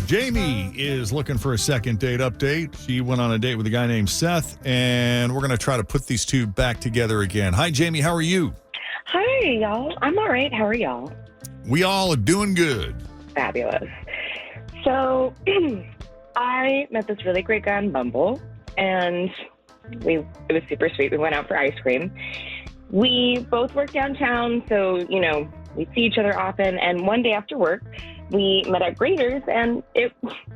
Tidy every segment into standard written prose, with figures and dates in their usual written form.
Jamie is looking for a second date update. She went on a date with a guy named Seth, and we're going to try to put these two back together again. Hi, Jamie. How are you? Hi, y'all. I'm all right. How are y'all? We all are doing good. Fabulous. So, I met this really great guy on Bumble, and it was super sweet. We went out for ice cream. We both work downtown, so, we see each other often. And one day after work, we met at Graders, and it,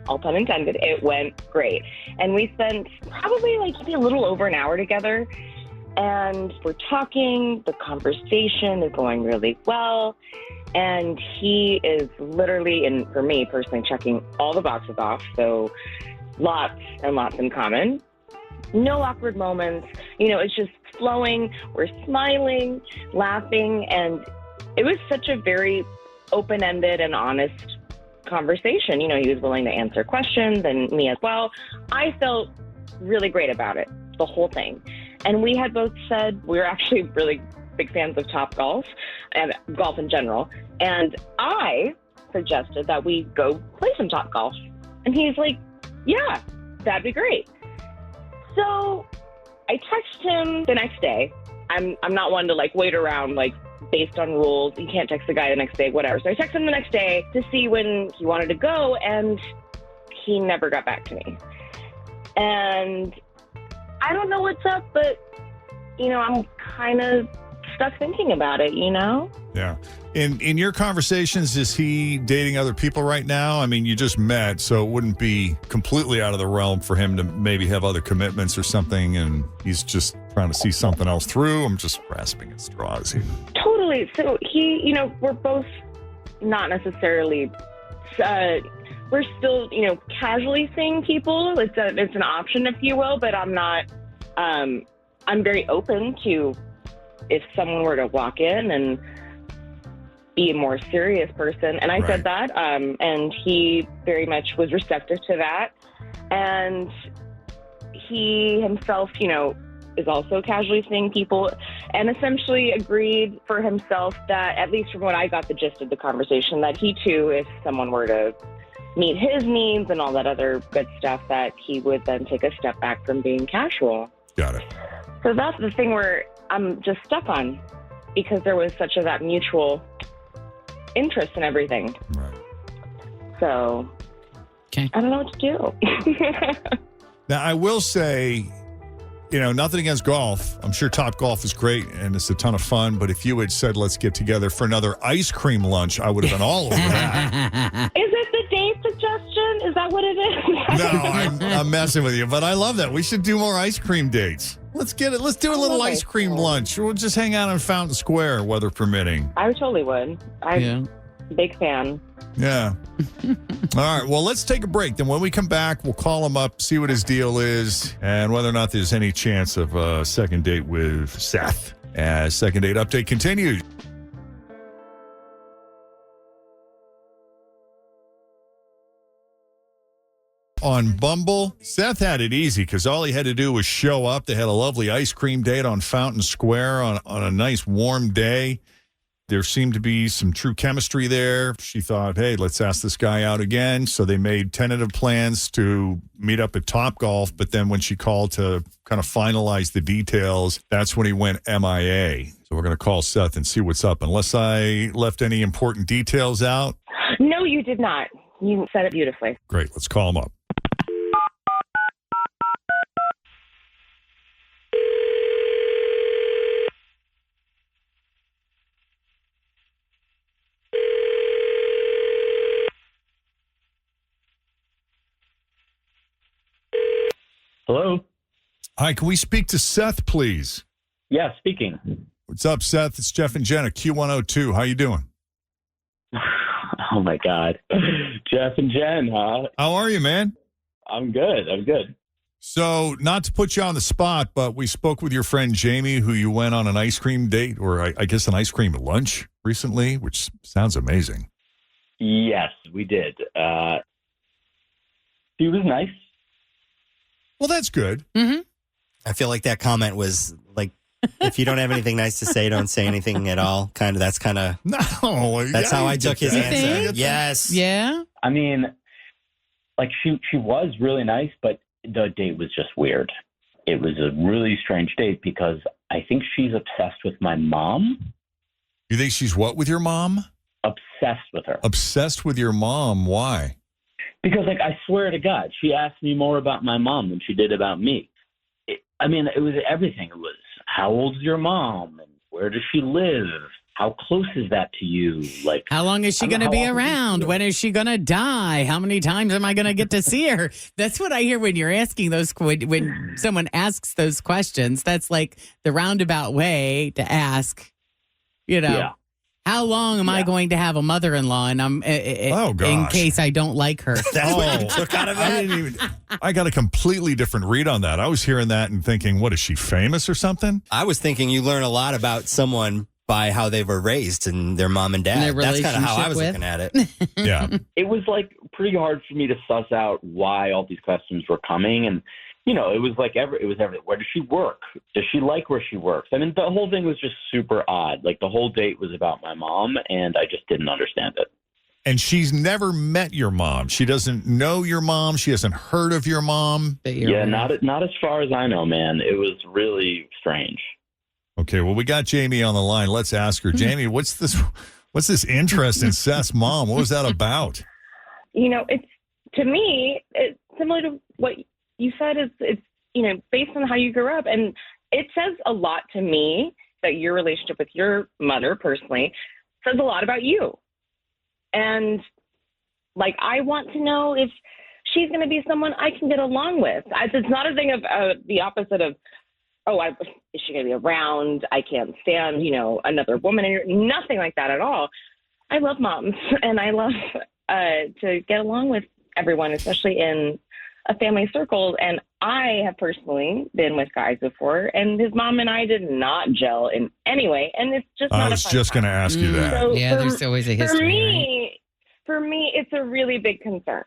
all pun intended, it went great. And we spent probably maybe a little over an hour together. And we're talking, the conversation is going really well. And he is literally, and for me personally, checking all the boxes off. So lots and lots in common. No awkward moments. It's just flowing. We're smiling, laughing. And it was such a very open-ended and honest conversation. He was willing to answer questions, and me as well. I felt really great about it, the whole thing. And we had both said we were actually really big fans of Topgolf and golf in general. And I suggested that we go play some Topgolf. And he's like, yeah, that'd be great. So I text him the next day. I'm not one to wait around based on rules. You can't text the guy the next day, whatever. So I texted him the next day to see when he wanted to go, and he never got back to me. And I don't know what's up, but, I'm kind of stuck thinking about it, Yeah. In your conversations, is he dating other people right now? I mean, you just met, so it wouldn't be completely out of the realm for him to maybe have other commitments or something, and he's just trying to see something else through. I'm just grasping at straws here. Totally. So he, we're both not necessarily, we're still, casually seeing people. It's an option, if you will, but I'm not, I'm very open to if someone were to walk in and be a more serious person. And I said that, and he very much was receptive to that. And he himself, is also casually seeing people, and essentially agreed for himself that, at least from what I got the gist of the conversation, that he too, if someone were to meet his needs and all that other good stuff, that he would then take a step back from being casual. Got it. So that's the thing where I'm just stuck on, because there was such that mutual interest in everything. Right. So, okay. I don't know what to do. Now, I will say, nothing against golf. I'm sure Topgolf is great and it's a ton of fun. But if you had said, let's get together for another ice cream lunch, I would have been all over that. Is it the date suggestion? Is that what it is? No, I'm messing with you. But I love that. We should do more ice cream dates. Let's get it. Let's do a little ice cream lunch. We'll just hang out on Fountain Square, weather permitting. I totally would. I'm a big fan. Yeah. All right. Well, let's take a break. Then when we come back, we'll call him up, see what his deal is, and whether or not there's any chance of a second date with Seth. As second date update continues. On Bumble, Seth had it easy because all he had to do was show up. They had a lovely ice cream date on Fountain Square on a nice warm day. There seemed to be some true chemistry there. She thought, hey, let's ask this guy out again. So they made tentative plans to meet up at Topgolf. But then when she called to kind of finalize the details, that's when he went MIA. So we're going to call Seth and see what's up. Unless I left any important details out. No, you did not. You said it beautifully. Great. Let's call him up. Hello? Hi, can we speak to Seth, please? Yeah, speaking. What's up, Seth? It's Jeff and Jenn at Q102. How you doing? Oh, my God. Jeff and Jenn, huh? How are you, man? I'm good. So, not to put you on the spot, but we spoke with your friend Jamie, who you went on an ice cream date, or I guess an ice cream lunch recently, which sounds amazing. Yes, we did. He was nice. Well, that's good. Mm-hmm. I feel like that comment was like, if you don't have anything nice to say, don't say anything at all. That's No. how I took his answer. think? Yes. Yeah. I mean, like she was really nice, but the date was just weird. It was a really strange date because I think she's obsessed with my mom. You think she's what with your mom? Obsessed with her. Obsessed with your mom. Why? Because, like, I swear to God, she asked me more about my mom than she did about me. It was everything. It was, how old's your mom? And where does she live? How close is that to you? Like, how long is she going to be around? When is she going to die? How many times am I going to get to see her? That's what I hear when you're asking those, when someone asks those questions. That's like the roundabout way to ask, Yeah. How long am I going to have a mother-in-law? And I'm in case I don't like her. That's what you took out of it? I got a completely different read on that. I was hearing that and thinking, what, is she famous or something? I was thinking you learn a lot about someone by how they were raised and their mom and dad. That's kind of how I was looking at it. Yeah. It was like pretty hard for me to suss out why all these questions were coming. And, it was like where does she work? Does she like where she works? I mean, the whole thing was just super odd. Like the whole date was about my mom and I just didn't understand it. And she's never met your mom. She doesn't know your mom. She hasn't heard of your mom. Yeah, not as far as I know, man. It was really strange. Okay, well, we got Jamie on the line. Let's ask her. Jamie, what's this interest in Seth's mom? What was that about? It's, to me, it's similar to what you said. It's based on how you grew up. And it says a lot to me that your relationship with your mother personally says a lot about you. And, like, I want to know if she's going to be someone I can get along with. It's not a thing of the opposite of, is she going to be around? I can't stand, another woman. Nothing like that at all. I love moms, and I love to get along with everyone, especially in a family circle. And I have personally been with guys before, and his mom and I did not gel in any way. And it's just not I was just going to ask you that. So there's always a history. For me, it's a really big concern.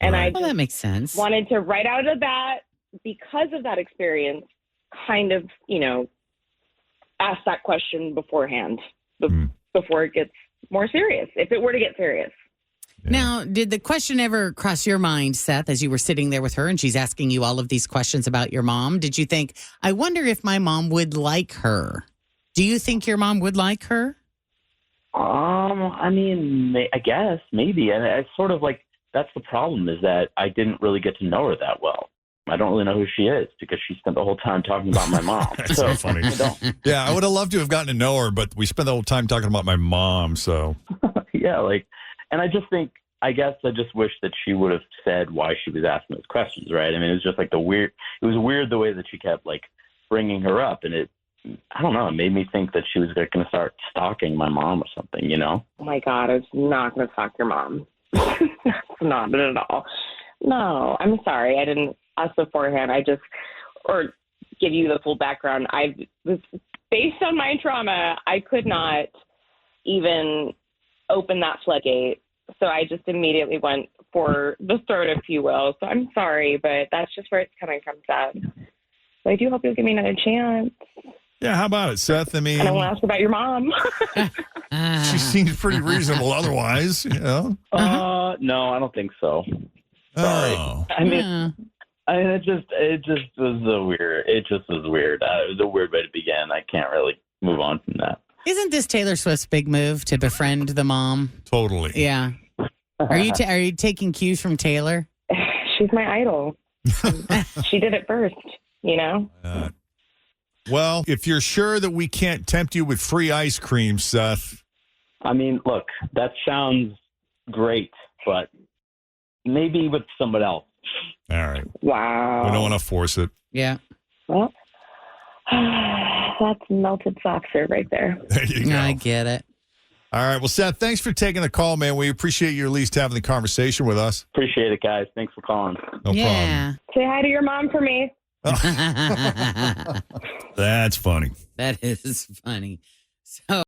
And I that makes sense. Wanted to right out of that, because of that experience, kind of, ask that question beforehand, before it gets more serious, if it were to get serious. Yeah. Now, did the question ever cross your mind, Seth, as you were sitting there with her and she's asking you all of these questions about your mom? Did you think, I wonder if my mom would like her? Do you think your mom would like her? I mean, I guess, maybe. And it's sort of like, that's the problem, is that I didn't really get to know her that well. I don't really know who she is because she spent the whole time talking about my mom. That's so funny. Yeah, I would have loved to have gotten to know her, but we spent the whole time talking about my mom, so. Yeah, and I just think, I guess I just wish that she would have said why she was asking those questions, right? I mean, it was just like it was weird the way that she kept, bringing her up, and I don't know, it made me think that she was going to start stalking my mom or something, Oh my God, I was not going to stalk your mom. Not at all. No, I'm sorry. I didn't ask beforehand. Or give you the full background. Based on my trauma, I could not even open that floodgate. So I just immediately went for the throat, if you will. So I'm sorry, but that's just where it's coming from, Seth. So I do hope you'll give me another chance. Yeah, how about it, Seth? I mean, and I want to ask about your mom. She seems pretty reasonable otherwise, No, I don't think so. Sorry. Oh. I mean, it just was so weird. It just was weird. It was a weird way to begin. I can't really move on from that. Isn't this Taylor Swift's big move to befriend the mom? Totally. Yeah. Are you taking cues from Taylor? She's my idol. She did it first, Well, if you're sure that we can't tempt you with free ice cream, Seth. I mean, look, that sounds great, but maybe with someone else. All right. Wow. We don't want to force it. Yeah. Well, that's melted soft serve right there. There you go. I get it. All right. Well, Seth, thanks for taking the call, man. We appreciate you at least having the conversation with us. Appreciate it, guys. Thanks for calling. No Yeah. Say hi to your mom for me. problem. That's funny. That is funny. So